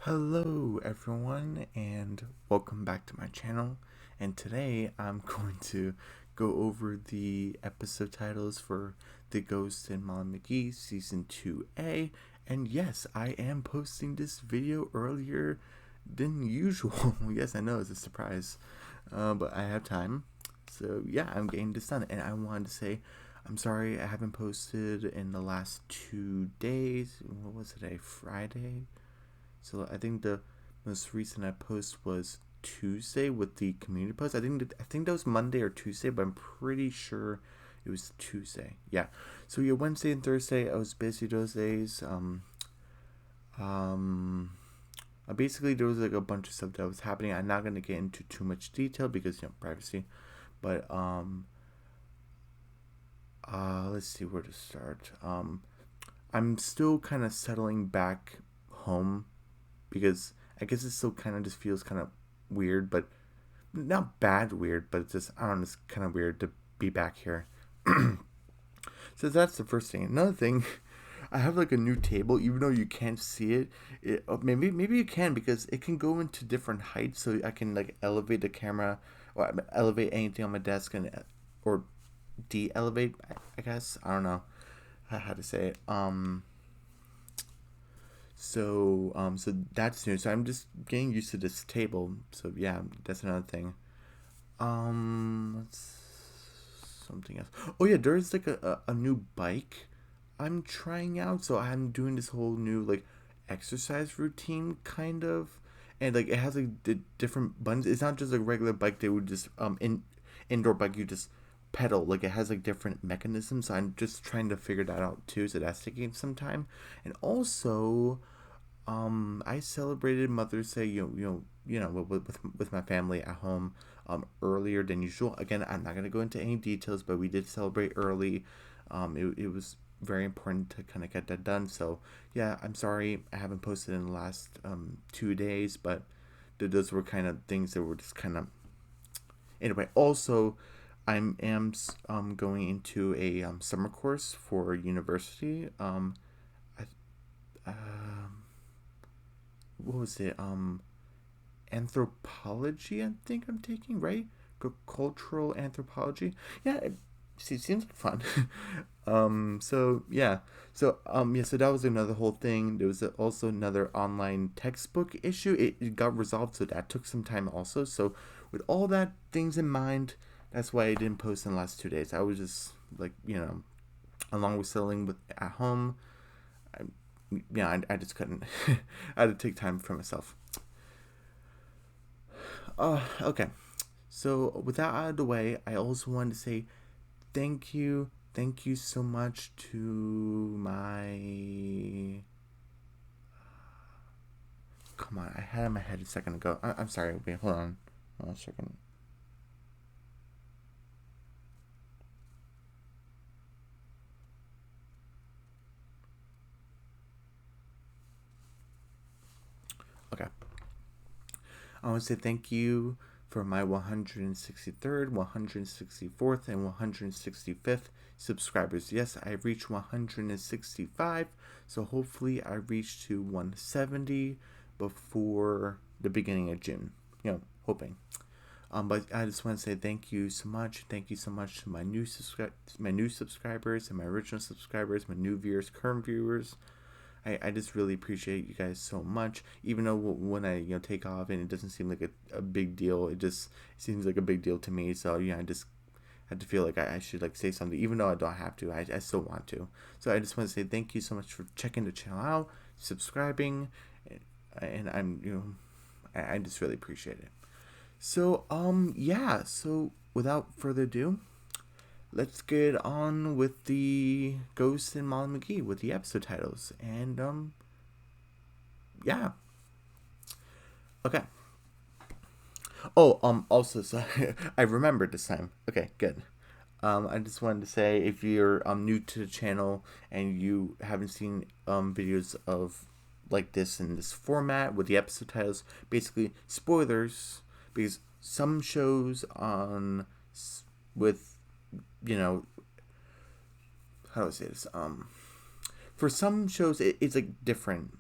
Hello everyone and welcome back to my channel, and today I'm going to go over the episode titles for The Ghost in Molly McGee Season 2A, and yes, I am posting this video earlier than usual. Yes, I know, it's a surprise, but I have time, so yeah, I'm getting this done, and I wanted to say I'm sorry I haven't posted in the last 2 days. What was today? Friday? So I think the most recent I post was Tuesday with the community post. I think that was Monday or Tuesday, but I'm pretty sure it was Tuesday. Yeah. So yeah, Wednesday and Thursday I was busy those days. Um Basically there was like a bunch of stuff that was happening. I'm not gonna get into too much detail because privacy. But let's see where to start. I'm still kind of settling back home because I guess it still kind of just feels kind of weird, but not bad weird, but it's just, I don't know, it's kind of weird to be back here. So that's the first thing. Another thing, I have like a new table, even though you can't see it. Maybe you can because it can go into different heights, so I can like elevate the camera or elevate anything on my desk and or de-elevate. I guess I don't know how to say it. So that's new. So I'm just getting used to this table. So yeah, that's another thing. Let's something else. Oh yeah, there's like a new bike I'm trying out. So I'm doing this whole new like exercise routine kind of, and like it has like the different buttons. It's not just a regular bike they would just indoor bike you just pedal. Like it has like different mechanisms. So I'm just trying to figure that out too. So that's taking some time, and also I celebrated Mother's Day, with my family at home, earlier than usual. Again, I'm not gonna go into any details, but we did celebrate early. It was very important to kind of get that done. So yeah, I'm sorry I haven't posted in the last 2 days, but those were kind of things that were just kind of anyway. Also, I am going into a summer course for university. I, what was it? Anthropology, I think I'm taking, right? Cultural anthropology. Yeah, it seems like fun. So yeah. So that was another whole thing. There was also another online textbook issue. It got resolved, so that took some time also. So with all that things in mind, that's why I didn't post in the last 2 days. I was just like, along with settling with at home. I, yeah, I just couldn't. I had to take time for myself. Okay. So with that out of the way, I also wanted to say thank you so much to my. Come on, I had it in my head a second ago. I'm sorry. Wait, hold on, a second. Okay, I want to say thank you for my 163rd, 164th, and 165th subscribers. Yes, I reached 165, so hopefully I reach to 170 before the beginning of June. Hoping. But I just want to say thank you so much. Thank you so much to my new subscribers and my original subscribers, my new viewers, current viewers. I just really appreciate you guys so much. Even though when I take off and it doesn't seem like a big deal, it seems like a big deal to me. So I just had to feel like I should like say something, even though I don't have to. I still want to. So I just want to say thank you so much for checking the channel out, subscribing, and I just really appreciate it. So yeah. So without further ado, let's get on with the Ghost and Molly McGee with the episode titles. And yeah. Okay. Oh, also, so I remembered this time. Okay, good. I just wanted to say if you're new to the channel and you haven't seen videos of like this in this format with the episode titles, basically spoilers, because some shows on with you know how do I say this? For some shows it's like different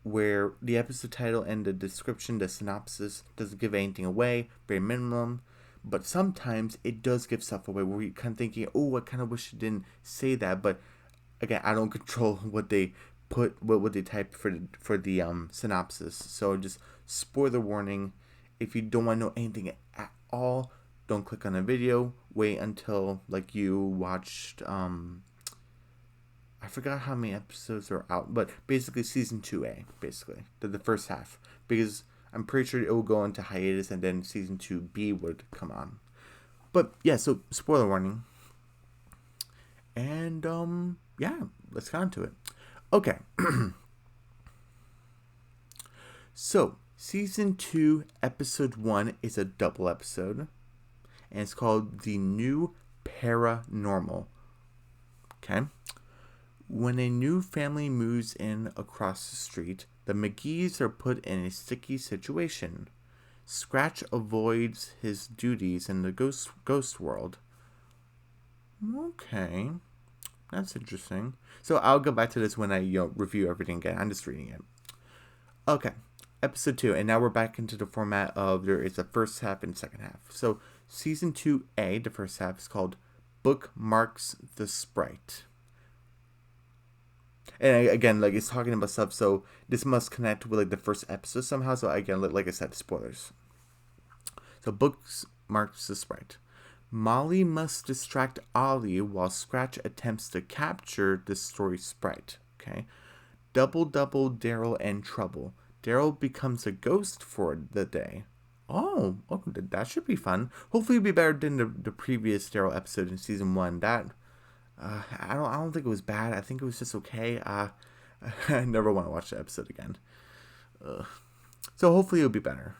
where the episode title and the description, the synopsis, doesn't give anything away, very minimum. But sometimes it does give stuff away where you're kind of thinking, oh, I kind of wish it didn't say that. But again, I don't control what they put, what they type for the synopsis. So just spoiler warning. If you don't want to know anything at all, don't click on the video. Wait until like you watched I forgot how many episodes are out, but basically season 2A, basically the first half, because I'm pretty sure it will go into hiatus and then season 2B would come on. But yeah, so spoiler warning. And yeah, let's get on to it. Okay. So, season 2, episode 1 is a double episode, and it's called The New Paranormal. Okay? When a new family moves in across the street, the McGees are put in a sticky situation. Scratch avoids his duties in the ghost world. Okay, that's interesting. So I'll go back to this when I review everything again. I'm just reading it. Okay, episode 2, and now we're back into the format of there is a first half and second half. So season 2A, the first half, is called Bookmarks the Sprite. And again, like, it's talking about stuff, so this must connect with like the first episode somehow. So again, like I said, spoilers. So Bookmarks the Sprite. Molly must distract Ollie while Scratch attempts to capture the story sprite. Okay. Double Daryl and trouble. Daryl becomes a ghost for the day. Oh, that should be fun. Hopefully it'll be better than the previous Daryl episode in season 1. That I don't think it was bad. I think it was just okay. I never want to watch the episode again. So hopefully it'll be better.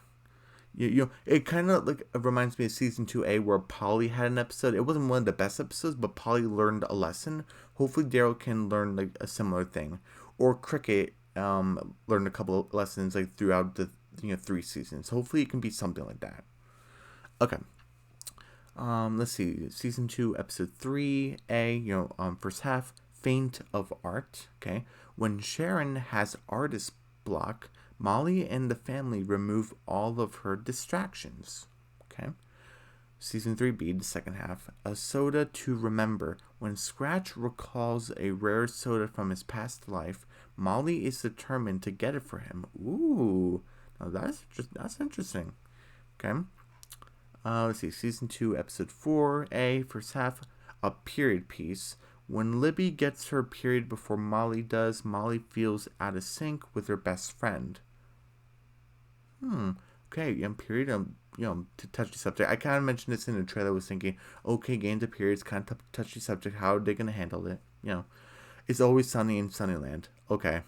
It kind of like reminds me of season 2A where Polly had an episode. It wasn't one of the best episodes, but Polly learned a lesson. Hopefully Daryl can learn like a similar thing, or Cricket learned a couple of lessons like throughout the 3 seasons. Hopefully it can be something like that. Okay. Let's see. Season 2, episode 3A. First half. Faint of art. Okay. When Sharon has artist block, Molly and the family remove all of her distractions. Okay. Season 3B, the second half. A soda to remember. When Scratch recalls a rare soda from his past life, Molly is determined to get it for him. Ooh. Now that's interesting. Okay. Let's see. Season 2, episode 4A, first half. A period piece. When Libby gets her period before Molly does, Molly feels out of sync with her best friend. Okay, period. To touchy subject. I kind of mentioned this in the trailer. I was thinking, okay, games of periods, kind of touchy subject. How are they gonna handle it? It's always sunny in Sunnyland. Okay.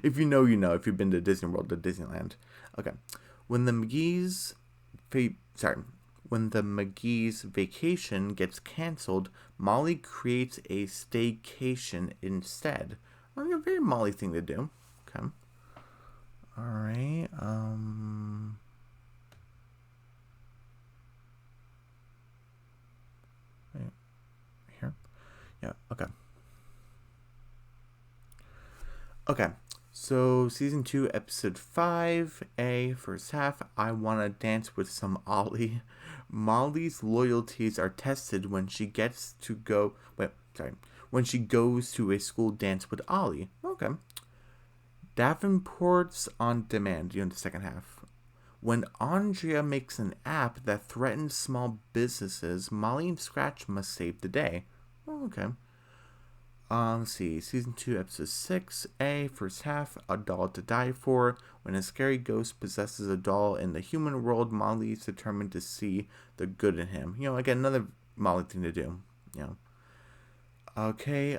If you know, you know. If you've been to Disney World, to Disneyland. Okay. When the McGee's vacation gets canceled, Molly creates a staycation instead. A very Molly thing to do. Okay. All right. Here. Yeah. Okay. Okay. So, season 2, episode 5A, first half. I wanna dance with some Ollie. Molly's loyalties are tested when she gets to go. When she goes to a school dance with Ollie. Okay. Davenport's on demand. The second half. When Andrea makes an app that threatens small businesses, Molly and Scratch must save the day. Okay. Let's see. Season 2, episode 6A, first half. A doll to die for. When a scary ghost possesses a doll in the human world, Molly is determined to see the good in him. Again, another Molly thing to do. Okay,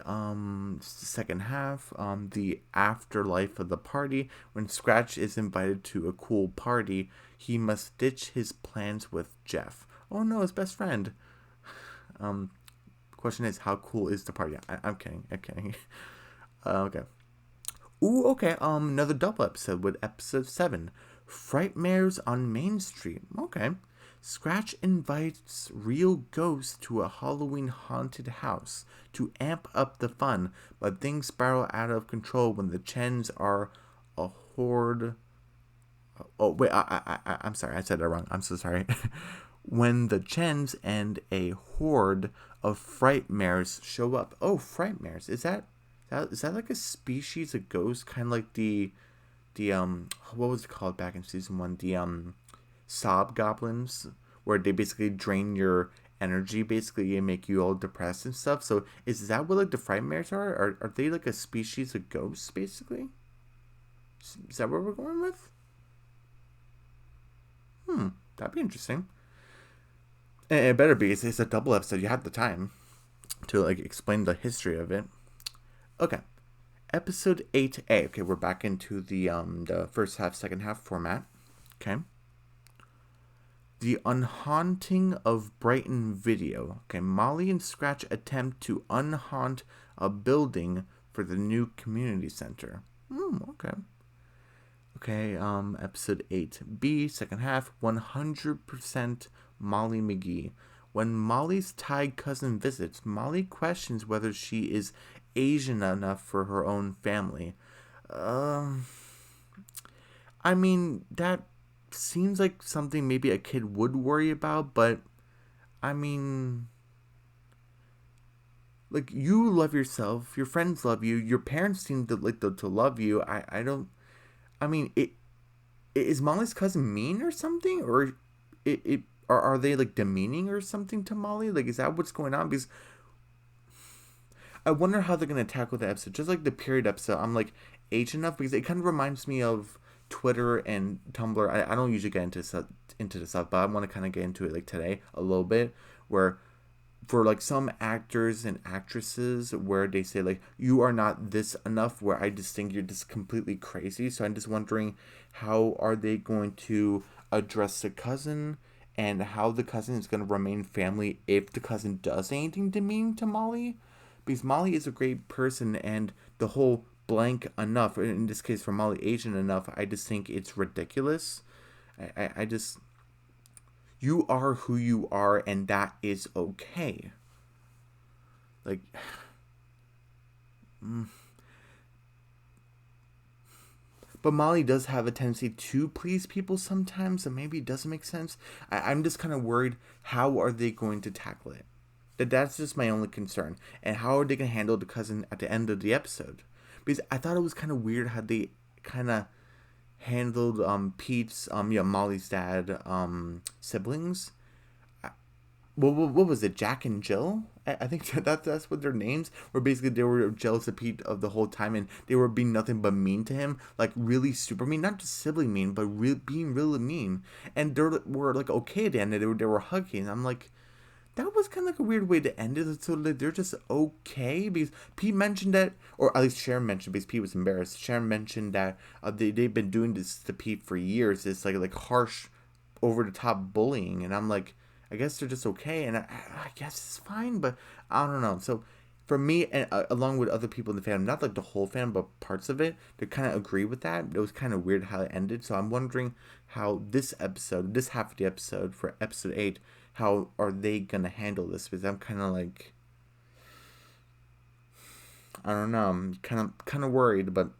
second half, the afterlife of the party. When Scratch is invited to a cool party, he must ditch his plans with Jeff. Oh no, his best friend. Question is, how cool is the party? I'm kidding. Okay. Ooh, okay. Another double episode with episode 7, Frightmares on Main Street. Okay. Scratch invites real ghosts to a Halloween haunted house to amp up the fun, but things spiral out of control when the Chens are a horde. Oh, wait, I'm sorry, I said that wrong. I'm so sorry. When the Chens and a horde of frightmares show up. Oh, frightmares. Is that like a species of ghost? Kind of like the what was it called back in season 1? The sob goblins, where they basically drain your energy basically and make you all depressed and stuff. So is that what like the frightmares are? Are they like a species of ghosts basically? Is that where we're going with? That'd be interesting. And it better be. It's a double episode. You have the time to like explain the history of it. Okay. Episode 8A. Okay, we're back into the first half, second half format. Okay. The Unhaunting of Brighton video. Okay, Molly and Scratch attempt to unhaunt a building for the new community center. Okay. Okay, episode 8B, second half, 100% Molly McGee. When Molly's Thai cousin visits, Molly questions whether she is Asian enough for her own family. I mean, that seems like something maybe a kid would worry about, but I mean, like, you love yourself, your friends love you, your parents seem to like to love you. I don't. I mean, is Molly's cousin mean or something, or are they like demeaning or something to Molly? Like, is that what's going on? Because I wonder how they're gonna tackle the episode. Just like the period episode, I'm like age enough because it kind of reminds me of Twitter and Tumblr. I don't usually get into the stuff, but I want to kind of get into it like today a little bit, where for like some actors and actresses where they say like you are not this enough, where I just think you're just completely crazy. So I'm just wondering how are they going to address the cousin and how the cousin is going to remain family if the cousin does anything demeaning to Molly, because Molly is a great person and the whole blank enough, in this case for Molly Asian enough, I just think it's ridiculous. I just, you are who you are and that is okay. Like, but Molly does have a tendency to please people sometimes, so maybe it doesn't make sense. I'm just kind of worried, how are they going to tackle it? That's just my only concern. And how are they going to handle the cousin at the end of the episode? Because I thought it was kind of weird how they kind of handled Pete's Molly's dad siblings. What was it, Jack and Jill? I think that's what their names were. Basically, they were jealous of Pete of the whole time, and they were being nothing but mean to him, like really super mean, not just sibling mean, but being really mean. And they were like okay at the end, they were hugging. I'm like, that was kind of like a weird way to end it. So like, they're just okay, because Pete mentioned that, or at least Sharon mentioned, because Pete was embarrassed. Sharon mentioned that they've been doing this to Pete for years. It's like harsh, over the top bullying, and I'm like, I guess they're just okay, and I guess it's fine, but I don't know. So for me, and along with other people in the fandom, not like the whole fandom, but parts of it, they kind of agree with that. It was kind of weird how it ended. So I'm wondering how this episode, this half of the episode for episode 8, how are they gonna handle this? Because I'm kind of like, I don't know. I'm kind of worried, but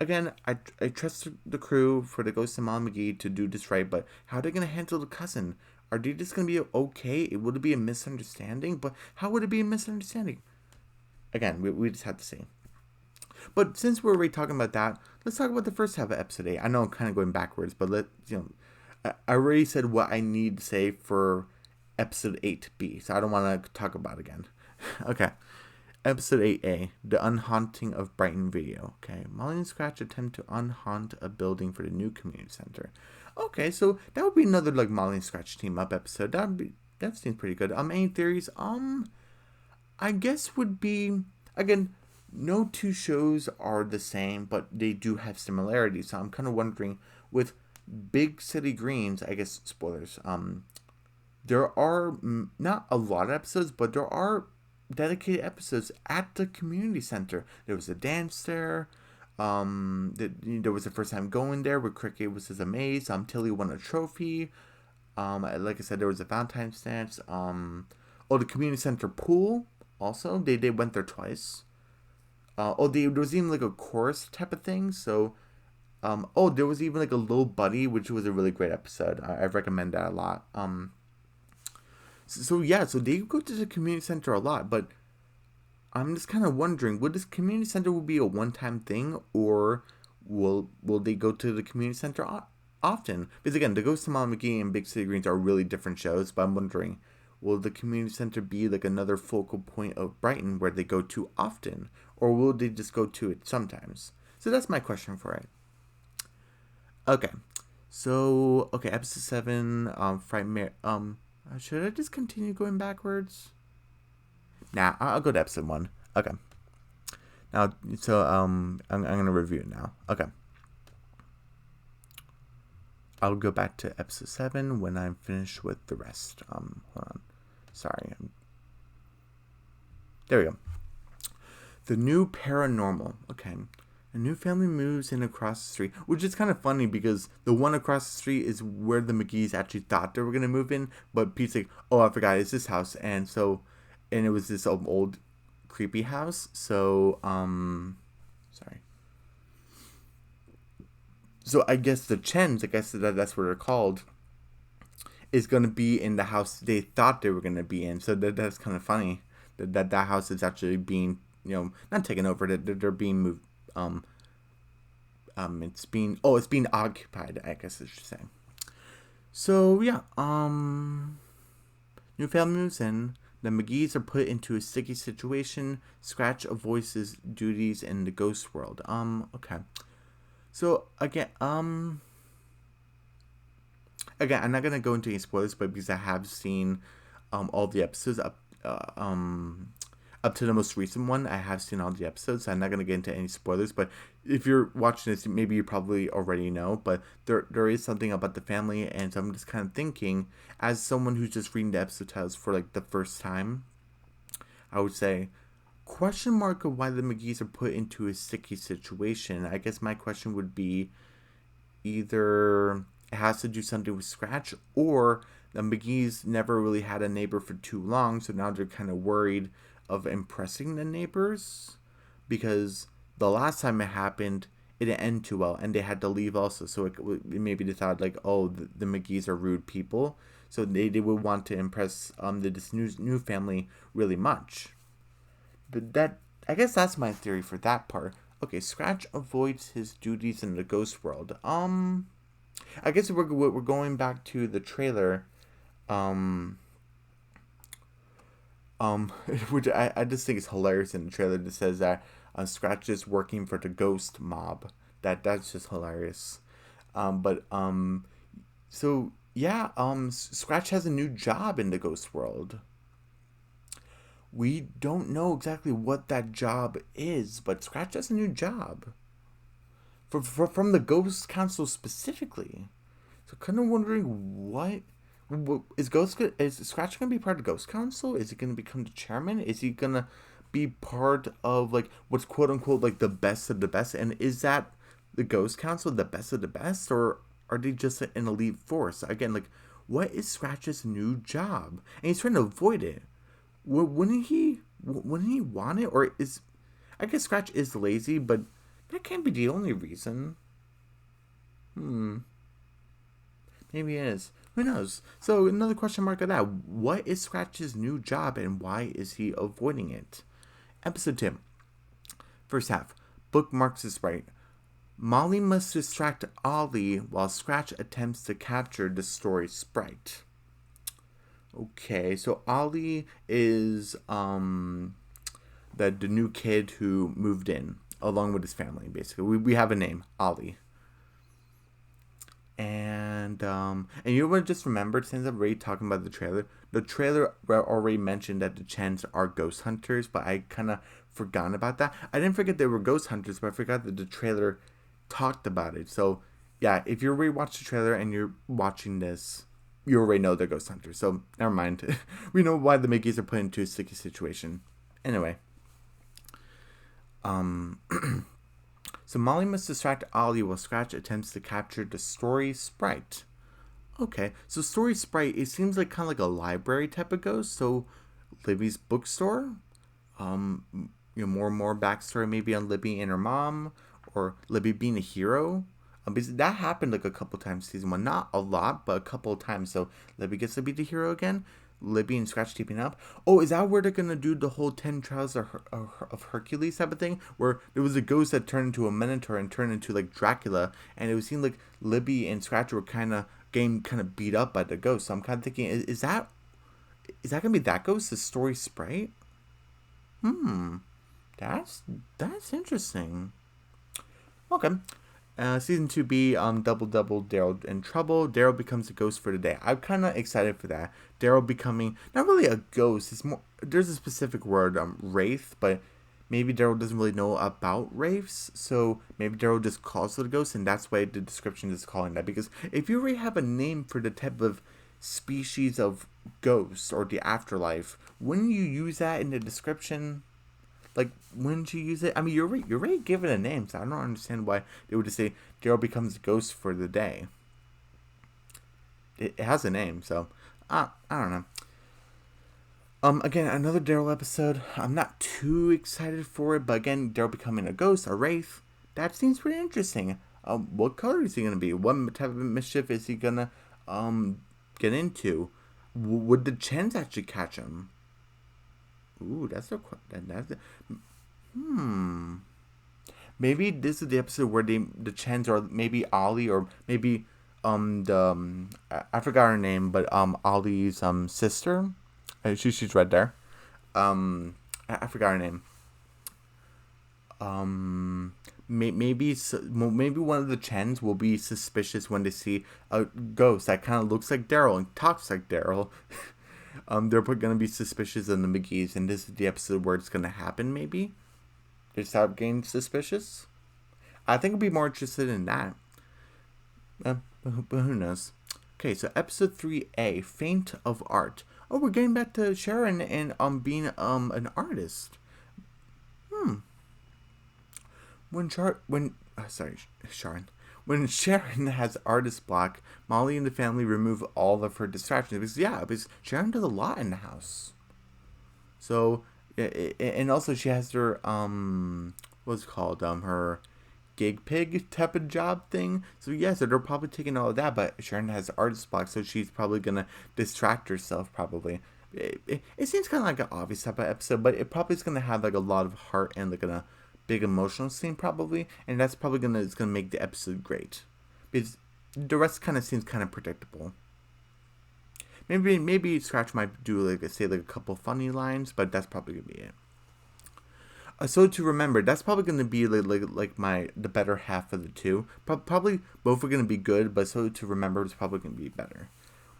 again, I trust the crew for the Ghost and Mom McGee to do this right. But how are they gonna handle the cousin? Are they just gonna be okay? Would it be a misunderstanding? But how would it be a misunderstanding? Again, we just have to see. But since we're already talking about that, let's talk about the first half of episode 8. I know I'm kind of going backwards, but I already said what I need to say for episode 8B, so I don't want to talk about it again. Okay. Episode 8A, The Unhaunting of Brighton video. Okay, Molly and Scratch attempt to unhaunt a building for the new community center. Okay, so that would be another like Molly and Scratch team up episode. That seems pretty good. Any theories? I guess would be, again, no two shows are the same, but they do have similarities. So I'm kind of wondering, with Big City Greens, I guess spoilers. There are not a lot of episodes, but there are dedicated episodes at the community center. There was a dance there. There was the first time going there where Cricket was his amaze. Tilly won a trophy. Like I said, there was a Valentine's dance. The community center pool. Also, they went there twice. There was even like a chorus type of thing. So, there was even like a Little Buddy, which was a really great episode. I recommend that a lot. So they go to the community center a lot, but I'm just kind of wondering, would this community center will be a one-time thing, or will they go to the community center often? Because again, the Ghost of Molly McGee and Big City Greens are really different shows, but I'm wondering, will the community center be like another focal point of Brighton where they go to often, or will they just go to it sometimes? So that's my question for it. Okay, so episode 7, Fright should I just continue going backwards? Nah, I'll go to episode 1. Okay. Now, so I'm gonna review it now. Okay. I'll go back to episode 7 when I'm finished with the rest. Hold on. Sorry. There we go. The new paranormal. Okay. A new family moves in across the street, which is kind of funny because the one across the street is where the McGees actually thought they were gonna move in, but Pete's like, "Oh, I forgot, it's this house," and it was this old creepy house. So sorry. So I guess the Chens, I guess that's what they're called, is gonna be in the house they thought they were gonna be in. So that's kind of funny that house is actually being, not taken over. That they're being moved. It's being occupied, I guess I should say. So yeah, new family moves in. The McGees are put into a sticky situation. Scratch avoids his duties in the ghost world. Okay. So again, I'm not gonna go into any spoilers, but because I have seen all the episodes up to the most recent one, I have seen all the episodes, so I'm not going to get into any spoilers, but if you're watching this, maybe you probably already know, but there is something about the family, and so I'm just kind of thinking, as someone who's just reading the episode titles for like the first time, I would say, question mark of why the McGees are put into a sticky situation. I guess my question would be, either it has to do something with Scratch, or the McGees never really had a neighbor for too long, so now they're kind of worried of impressing the neighbors, because the last time it happened, it didn't end too well, and they had to leave also. So maybe they thought like, oh, the McGees are rude people, so they would want to impress this new family really much. But I guess that's my theory for that part. Okay, Scratch avoids his duties in the ghost world. I guess we're going back to the trailer. Which I just think is hilarious in the trailer that says that Scratch is working for the ghost mob. That's just hilarious. So yeah, Scratch has a new job in the ghost world. We don't know exactly what that job is, but Scratch has a new job. From the Ghost Council specifically. So kind of wondering what is Scratch gonna be part of the Ghost Council? Is he gonna become the chairman? Is he gonna be part of like what's quote unquote like the best of the best? And is that the Ghost Council the best of the best, or are they just an elite force? Again, like, what is Scratch's new job? And he's trying to avoid it. Wouldn't he want it? Or I guess Scratch is lazy, but that can't be the only reason. Maybe it is. Who knows? So another question mark of that. What is Scratch's new job, and why is he avoiding it? Episode 2. First half. Bookmarks is right. Molly must distract Ollie while Scratch attempts to capture the story sprite. Okay, so Ollie is the new kid who moved in along with his family. Basically, we have a name, Ollie. And you know what I just remembered, since I've already talking about the trailer already mentioned that the Chens are ghost hunters, but I kind of forgot about that. I didn't forget they were ghost hunters, but I forgot that the trailer talked about it. So yeah, if you already watched the trailer and you're watching this, you already know they're ghost hunters. So never mind. We know why the McGees are put into a sticky situation. Anyway. So Molly must distract Ollie while Scratch attempts to capture the story sprite. Okay, so Story Sprite, it seems like kind of like a library type of ghost. So Libby's bookstore, um, more and more backstory maybe on Libby and her mom, or Libby being a hero. Because that happened like a couple times season one, not a lot, but a couple of times. So Libby gets to be the hero again. Libby and Scratch teaming up. Oh, is that where they're gonna do the whole 10 trials of Hercules type of thing? Where there was a ghost that turned into a Minotaur and turned into like Dracula, and it would seem like Libby and Scratch were kind of beat up by the ghost. So I'm kind of thinking, is that gonna be that ghost, the Story Sprite? Hmm, that's that's interesting. Okay. Season 2B, Double Double, Daryl in Trouble. Daryl becomes a ghost for the day. I'm kind of excited for that. Daryl becoming, not really a ghost, it's more, there's a specific word, wraith, but maybe Daryl doesn't really know about wraiths, so maybe Daryl just calls it a ghost, and that's why the description is calling that. Because if you already have a name for the type of species of ghost or the afterlife, wouldn't you use that in the description? Like, wouldn't you use it? I mean, you're already given a name, so I don't understand why they would just say Daryl becomes a ghost for the day. It has a name, so I don't know. Again, another Daryl episode. I'm not too excited for it, but again, Daryl becoming a ghost, a wraith. That seems pretty interesting. What color is he gonna be? What type of mischief is he gonna get into? Would the Chens actually catch him? Ooh, that's a hmm. Maybe this is the episode where the Chens are maybe Ollie, or maybe I forgot her name, but Ollie's sister. She's right there. I forgot her name. Maybe one of the Chens will be suspicious when they see a ghost that kind of looks like Daryl and talks like Daryl. They're gonna be suspicious of the McGees, and this is the episode where it's gonna happen. Maybe they start getting suspicious. I think I'd be more interested in that. But who knows? Okay, so episode 3A, Faint of Art. Oh, we're getting back to Sharon and being an artist. Sharon. When Sharon has artist block, Molly and the family remove all of her distractions because Sharon does a lot in the house. So, and also she has her what's it called, her gig pig type of job thing. So so they're probably taking all of that, but Sharon has artist block, so she's probably gonna distract herself. Probably, it seems kind of like an obvious type of episode, but it probably is gonna have like a lot of heart and like a big emotional scene probably, and that's probably gonna make the episode great. Because the rest kind of seems kind of predictable. Maybe Scratch might do like a couple funny lines, but that's probably gonna be it. So to remember, that's probably gonna be like the better half of the two. Probably both are gonna be good, but so to remember is probably gonna be better.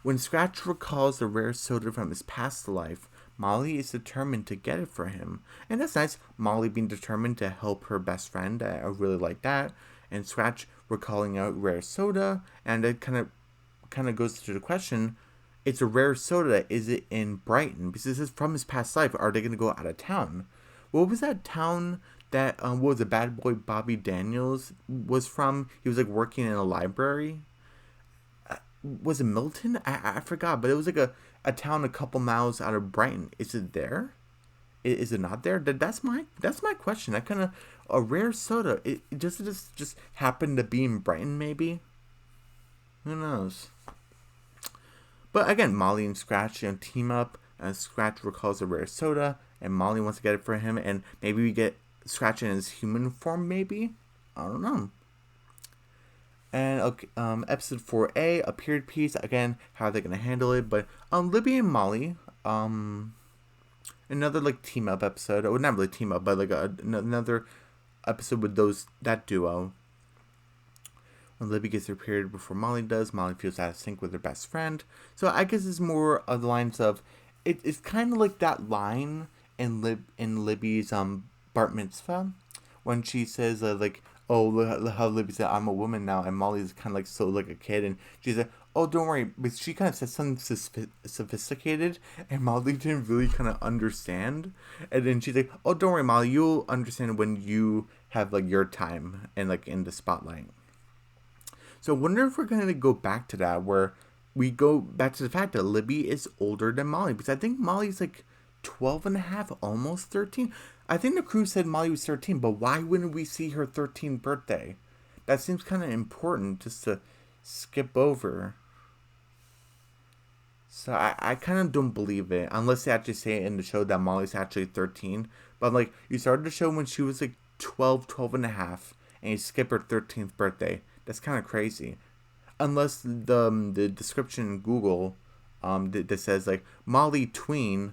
When Scratch recalls a rare soda from his past life, Molly is determined to get it for him, and that's nice. Molly being determined to help her best friend. I really like that. And Scratch recalling a rare soda, and it kind of goes to the question: it's a rare soda. Is it in Brighton? Because this is from his past life. Are they going to go out of town? What was that town that what was the bad boy Bobby Daniels was from? He was like working in a library. Was it Milton? I forgot, but it was like a town a couple miles out of Brighton. Is it there? Is it not there? That's my question. That kind of a rare soda. It just happened to be in Brighton, maybe. Who knows? But again, Molly and Scratch team up. Scratch recalls a rare soda, and Molly wants to get it for him. And maybe we get Scratch in his human form. Maybe, I don't know. And episode 4A, a period piece. Again, how are they gonna handle it? But Libby and Molly, another like team up episode. Or not really team up, but like another episode with that duo. When Libby gets her period before Molly does, Molly feels out of sync with her best friend. So I guess it's more of the lines of, it's kind of like that line in Libby's bar mitzvah when she says like, oh, how Libby said, I'm a woman now, and Molly's kind of like so like a kid, and she's like, oh, don't worry, but she kind of said something sophisticated, and Molly didn't really kind of understand, and then she's like, oh, don't worry, Molly, you'll understand when you have like your time and like in the spotlight. So I wonder if we're going to go back to that, where we go back to the fact that Libby is older than Molly, because I think Molly's like 12 and a half, almost 13. I think the crew said Molly was 13, but why wouldn't we see her 13th birthday? That seems kind of important just to skip over. So I kind of don't believe it, unless they actually say it in the show that Molly's actually 13. But like, you started the show when she was like 12 and a half, and you skip her 13th birthday. That's kind of crazy. Unless the description in Google that says like Molly tween.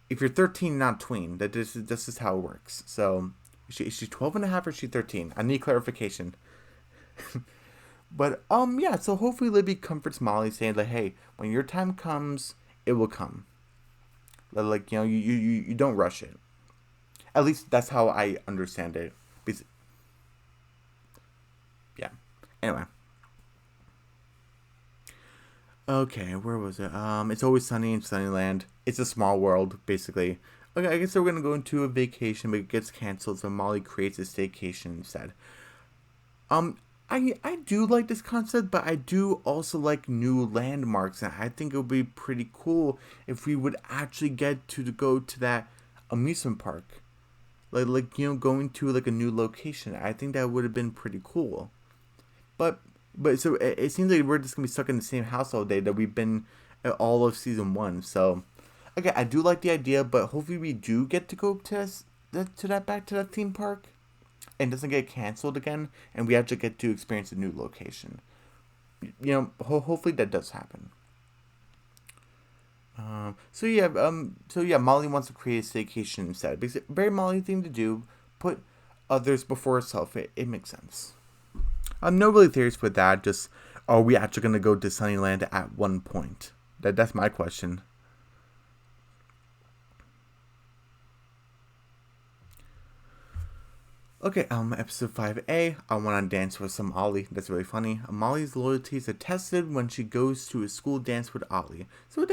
If you're 13, not tween. This is how it works. So is she 12 and a half or is she 13? I need clarification. But yeah, so hopefully Libby comforts Molly, saying like, hey, when your time comes, it will come. Like, you don't rush it. At least that's how I understand it. Because, yeah. Anyway. Okay, where was it? It's always sunny in Sunnyland. It's a small world, basically. Okay, I guess we're gonna go into a vacation, but it gets canceled, so Molly creates a staycation instead. I do like this concept, but I do also like new landmarks, and I think it would be pretty cool if we would actually get to go to that amusement park, going to like a new location. I think that would have been pretty cool. But so it seems like we're just gonna be stuck in the same house all day that we've been at all of season one. So, okay, I do like the idea, but hopefully we do get to go to that theme park, and doesn't get canceled again, and we actually get to experience a new location. Hopefully that does happen. So yeah, Molly wants to create a staycation instead, because it's a very Molly thing to do. Put others before herself. It makes sense. No really theories with that. Just, are we actually gonna go to Sunnyland at one point? That's my question. Okay, episode 5A, I Wanna Dance with Some Ollie. That's really funny. Molly's loyalties are tested when she goes to a school dance with Ollie. So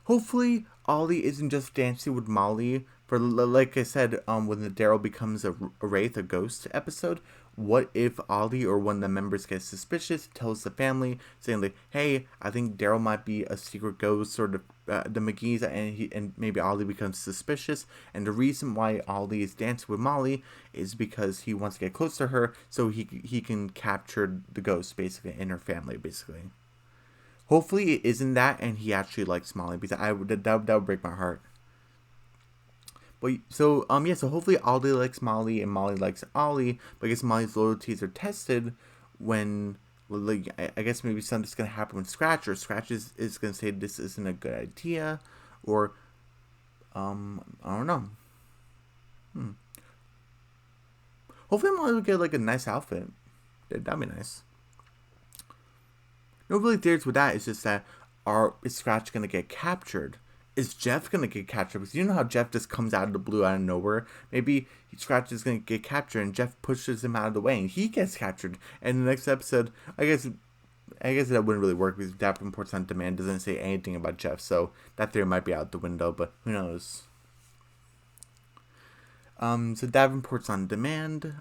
hopefully Ollie isn't just dancing with Molly. For, like I said, when the Daryl becomes a wraith, a ghost episode, what if Ollie or one of the members gets suspicious, tells the family, saying like, hey, I think Daryl might be a secret ghost, or the McGee's, and maybe Ollie becomes suspicious, and the reason why Ollie is dancing with Molly is because he wants to get close to her, so he can capture the ghost, basically, in her family, basically. Hopefully it isn't that, and he actually likes Molly, because that would break my heart. But so hopefully Ollie likes Molly and Molly likes Ollie, but I guess Molly's loyalties are tested when, like, I guess maybe something's gonna happen with Scratch, or Scratch is gonna say this isn't a good idea, or I don't know. Hopefully Molly will get like a nice outfit. That'd be nice. No really theories with that. It's just that, is Scratch gonna get captured? Is Jeff gonna get captured? Because you know how Jeff just comes out of the blue, out of nowhere. Maybe Scratch is gonna get captured, and Jeff pushes him out of the way, and he gets captured. And the next episode, I guess that wouldn't really work, because Davenport's on Demand doesn't say anything about Jeff, so that theory might be out the window. But who knows? So Davenport's on Demand,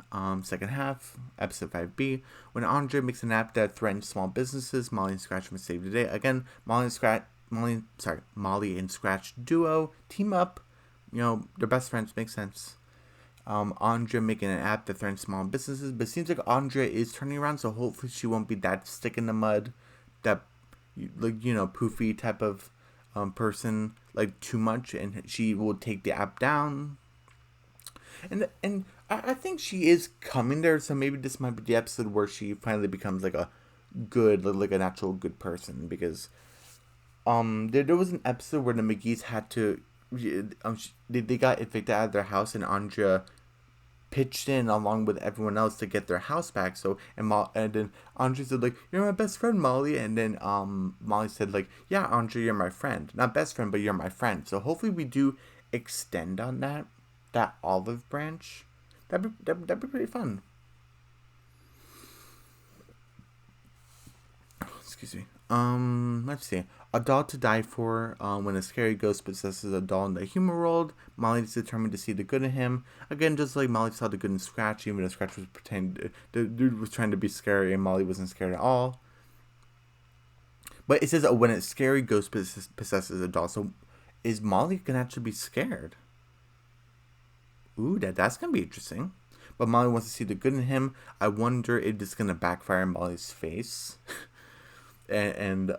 second half, episode 5B. When Andre makes an app that threatens small businesses, Molly and Scratch must save the day. Again, Molly and Scratch duo team up. They're best friends. Makes sense. Andre making an app that threatens small businesses, but it seems like Andre is turning around, so hopefully she won't be that stick in the mud, that poofy type of person, like too much, and she will take the app down. And I think she is coming there, so maybe this might be the episode where she finally becomes like a natural good person, because there was an episode where the McGee's had to, they got evicted out of their house, and Andrea pitched in along with everyone else to get their house back. So and then Andrea said like, "You're my best friend, Molly," and then Molly said like, "Yeah, Andrea, you're my friend, not best friend, but you're my friend." So hopefully we do extend on that olive branch. That'd be pretty fun. Excuse me. Let's see. A doll to die for. When a scary ghost possesses a doll in the human world, Molly is determined to see the good in him. Again, just like Molly saw the good in Scratch, even though Scratch was pretending, the dude was trying to be scary, and Molly wasn't scared at all. But it says when a scary ghost possesses a doll. So is Molly gonna actually be scared? Ooh, that's gonna be interesting. But Molly wants to see the good in him. I wonder if it's gonna backfire in Molly's face. and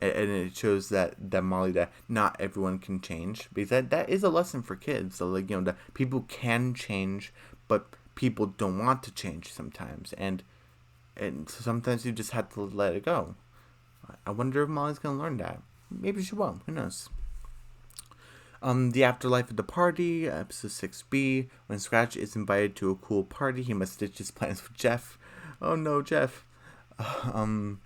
it shows that Molly, that not everyone can change, because that is a lesson for kids. So like, that people can change, but people don't want to change sometimes, and so sometimes you just have to let it go. I wonder if Molly's gonna learn that. Maybe she won't. Who knows? The afterlife of the party, episode 6B. When Scratch is invited to a cool party, he must ditch his plans with Jeff. Oh no, Jeff. And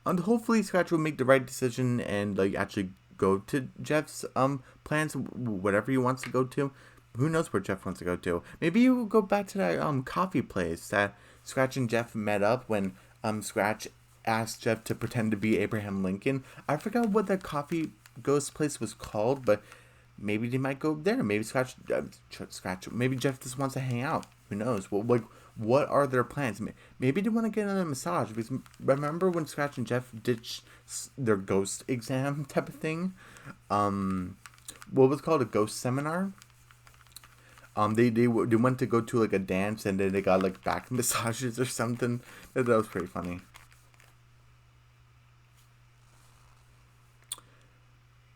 hopefully Scratch will make the right decision and like actually go to Jeff's plans, whatever he wants to go to. Who knows where Jeff wants to go to? Maybe he will go back to that coffee place that Scratch and Jeff met up when Scratch asked Jeff to pretend to be Abraham Lincoln. I forgot what that coffee ghost place was called, but maybe they might go there. Maybe Scratch. Maybe Jeff just wants to hang out. Who knows? Well, like, what are their plans? Maybe they want to get another massage. Because remember when Scratch and Jeff ditched their ghost exam type of thing? What was it called, a ghost seminar? They went to go to like a dance, and then they got like back massages or something. That was pretty funny.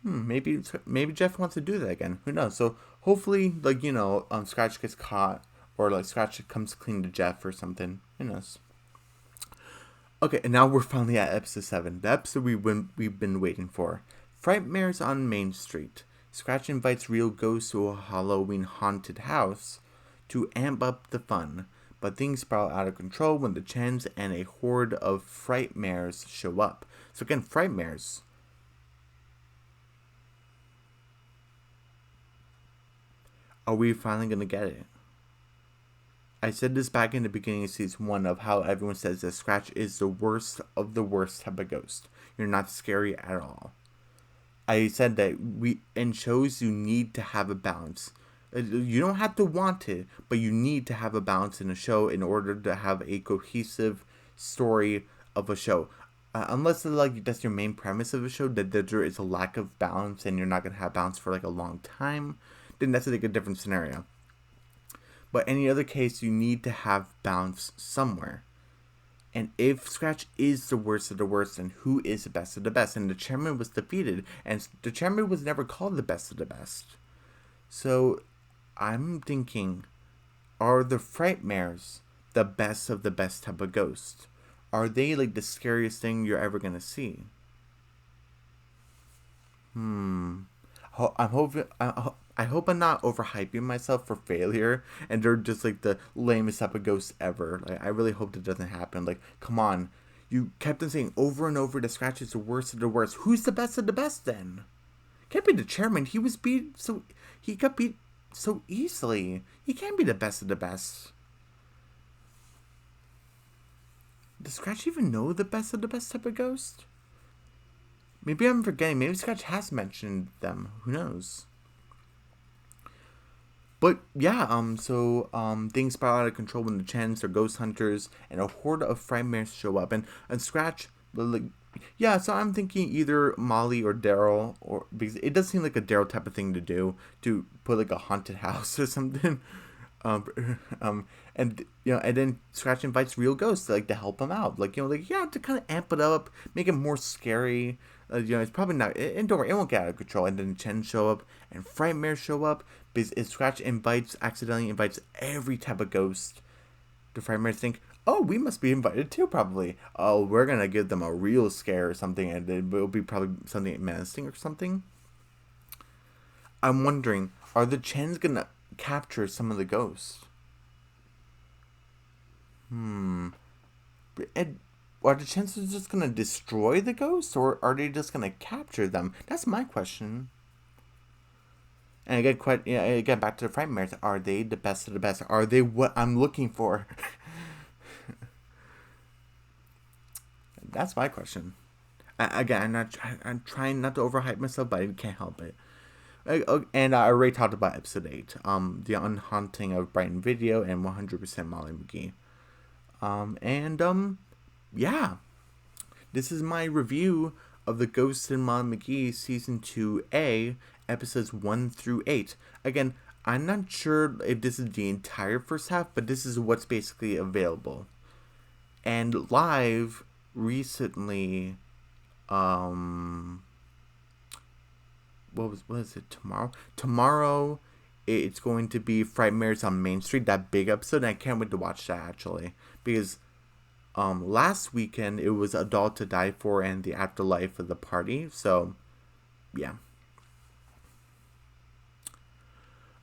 Maybe Jeff wants to do that again. Who knows? So hopefully, like, Scratch gets caught, or like Scratch comes clean to Jeff or something. Who knows? Okay, and now we're finally at episode 7, the episode we've been waiting for. Frightmares on Main Street. Scratch invites real ghosts to a Halloween haunted house to amp up the fun, but things spiral out of control when the Chens and a horde of frightmares show up. So again, frightmares. Are we finally going to get it? I said this back in the beginning of season 1 of how everyone says that Scratch is the worst of the worst type of ghost. You're not scary at all. I said that in shows you need to have a balance. You don't have to want it, but you need to have a balance in a show in order to have a cohesive story of a show. Unless like that's your main premise of a show, that there is a lack of balance and you're not going to have balance for like a long time, then that's like a different scenario. But any other case, you need to have balance somewhere. And if Scratch is the worst of the worst, then who is the best of the best? And the chairman was defeated, and the chairman was never called the best of the best. So I'm thinking, are the Frightmares the best of the best type of ghost? Are they like the scariest thing you're ever going to see? I hope I'm not overhyping myself for failure, and they're just like the lamest type of ghosts ever. Like, I really hope that doesn't happen. Like, come on, you kept on saying over and over that Scratch is the worst of the worst. Who's the best of the best then? Can't be the chairman. He got beat so easily. He can't be the best of the best. Does Scratch even know the best of the best type of ghost? Maybe I'm forgetting. Maybe Scratch has mentioned them. Who knows? But yeah, things spiral out of control when the Chens are ghost hunters and a horde of frightmares show up, and Scratch, like, yeah. So I'm thinking either Molly or Daryl, or because it does seem like a Daryl type of thing to do, to put like a haunted house or something. And then Scratch invites real ghosts to help him out, to kind of amp it up, make it more scary. It's probably not, and don't worry, it won't get out of control. And then Chen show up and Frightmare show up, because if Scratch accidentally invites every type of ghost, the Frightmares think, oh, we must be invited too, probably. Oh, we're gonna give them a real scare or something, and it will be probably something menacing or something. I'm wondering, are the Chens gonna capture some of the ghosts? Are the Chens just gonna destroy the ghosts, or are they just gonna capture them? That's my question. And again, back to the Frightmares. Are they the best of the best? Are they what I'm looking for? That's my question. I'm trying not to overhype myself, but I can't help it. And I already talked about episode 8, the Unhaunting of Brighton video, and 100% Molly McGee. Yeah. this is my review of The Ghost in Mom McGee Season 2A, Episodes 1 through 8. Again, I'm not sure if this is the entire first half, but this is what's basically available. And live recently, what is it, tomorrow? Tomorrow, it's going to be Frightmares on Main Street, that big episode, and I can't wait to watch that, actually. Because, last weekend, it was A Doll to Die For and The Afterlife of the Party, so, yeah.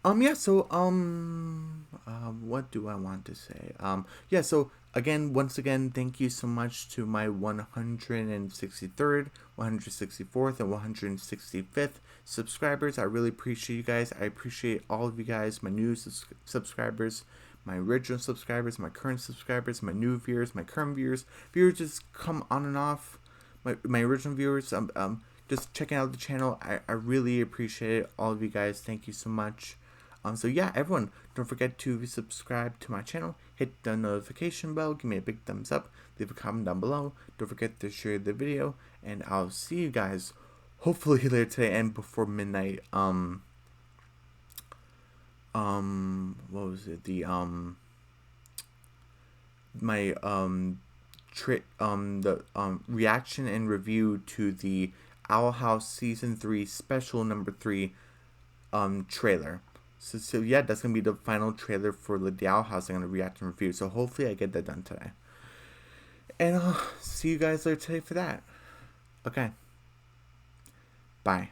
What do I want to say? Once again, thank you so much to my 163rd, 164th, and 165th subscribers. I really appreciate you guys. I appreciate all of you guys, my new subscribers, my original subscribers, my current subscribers, my new viewers, my current viewers. Viewers just come on and off. My original viewers, just checking out the channel. I really appreciate it. All of you guys, thank you so much. Everyone, don't forget to subscribe to my channel, hit the notification bell, give me a big thumbs up, leave a comment down below, don't forget to share the video, and I'll see you guys hopefully later today and before midnight. Reaction and review to the Owl House Season 3 Special Number 3 trailer. So yeah, that's going to be the final trailer for the Owl House I'm going to react and review. So hopefully I get that done today. And I'll see you guys later today for that. Okay. Bye.